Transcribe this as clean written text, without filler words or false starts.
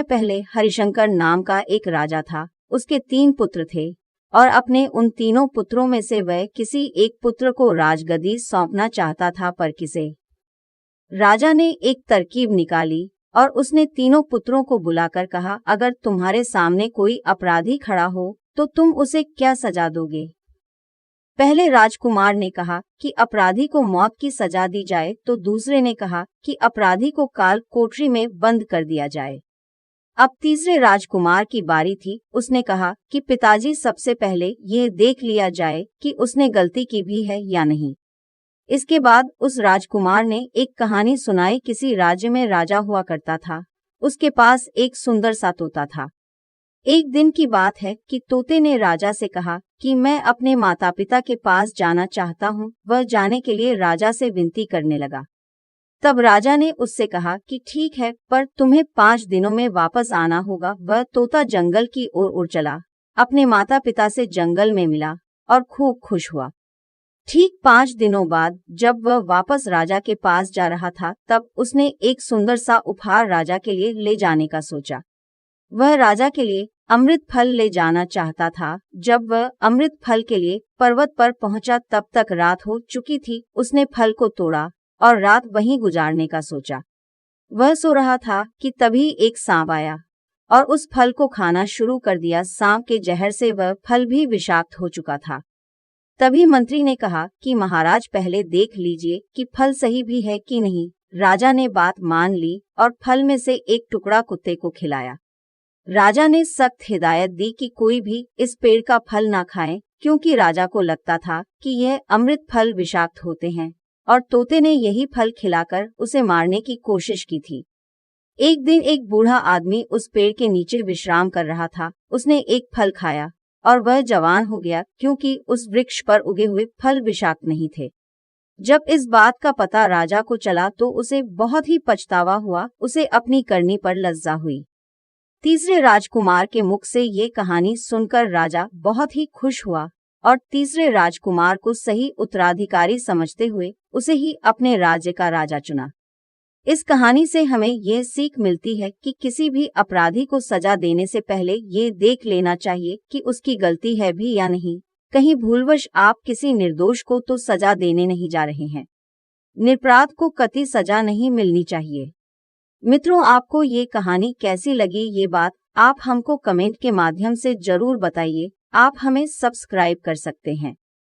पहले हरिशंकर नाम का एक राजा था। उसके 3 पुत्र थे और अपने उन तीनों पुत्रों में से वह किसी एक पुत्र को राजगद्दी सौंपना चाहता था, पर किसे। राजा ने एक तरकीब निकाली और उसने तीनों पुत्रों को बुलाकर कहा, अगर तुम्हारे सामने कोई अपराधी खड़ा हो तो तुम उसे क्या सजा दोगे? पहले राजकुमार ने कहा कि अपराधी को मौत की सजा दी जाए, तो दूसरे ने कहा कि अपराधी को काल कोठरी में बंद कर दिया जाए। अब तीसरे राजकुमार की बारी थी। उसने कहा कि पिताजी, सबसे पहले ये देख लिया जाए कि उसने गलती की भी है या नहीं। इसके बाद उस राजकुमार ने एक कहानी सुनाई। किसी राज्य में राजा हुआ करता था। उसके पास एक सुंदर सा तोता था। एक दिन की बात है कि तोते ने राजा से कहा कि मैं अपने माता पिता के पास जाना चाहता हूँ। वह जाने के लिए राजा से विनती करने लगा। तब राजा ने उससे कहा कि ठीक है, पर तुम्हें 5 दिनों में वापस आना होगा। वह तोता जंगल की ओर उड़ चला, अपने माता पिता से जंगल में मिला और खूब खुश हुआ। ठीक 5 दिनों बाद जब वह वापस राजा के पास जा रहा था, तब उसने एक सुंदर सा उपहार राजा के लिए ले जाने का सोचा। वह राजा के लिए अमृत फल ले जाना चाहता था। जब वह अमृत फल के लिए पर्वत पर पहुंचा, तब तक रात हो चुकी थी। उसने फल को तोड़ा और रात वहीं गुजारने का सोचा। वह सो रहा था कि तभी एक सांप आया और उस फल को खाना शुरू कर दिया। सांप के जहर से वह फल भी विषाक्त हो चुका था। तभी मंत्री ने कहा कि महाराज, पहले देख लीजिए कि फल सही भी है कि नहीं। राजा ने बात मान ली और फल में से एक टुकड़ा कुत्ते को खिलाया। राजा ने सख्त हिदायत दी कि कोई भी इस पेड़ का फल ना खाए, क्योंकि राजा को लगता था कि यह अमृत फल विषाक्त होते हैं और तोते ने यही फल खिलाकर उसे मारने की कोशिश की थी। एक दिन एक बूढ़ा आदमी उस पेड़ के नीचे विश्राम कर रहा था। उसने एक फल खाया और वह जवान हो गया, क्योंकि उस वृक्ष पर उगे हुए फल विषाक्त नहीं थे। जब इस बात का पता राजा को चला तो उसे बहुत ही पछतावा हुआ। उसे अपनी करनी पर लज्जा हुई। तीसरे राजकुमार के मुख से ये कहानी सुनकर राजा बहुत ही खुश हुआ और तीसरे राजकुमार को सही उत्तराधिकारी समझते हुए उसे ही अपने राज्य का राजा चुना। इस कहानी से हमें यह सीख मिलती है कि किसी भी अपराधी को सजा देने से पहले ये देख लेना चाहिए कि उसकी गलती है भी या नहीं। कहीं भूलवश आप किसी निर्दोष को तो सजा देने नहीं जा रहे हैं। निरपराध को कतई सजा नहीं मिलनी चाहिए। मित्रों, आपको ये कहानी कैसी लगी, ये बात आप हमको कमेंट के माध्यम से जरूर बताइए। आप हमें सब्सक्राइब कर सकते हैं।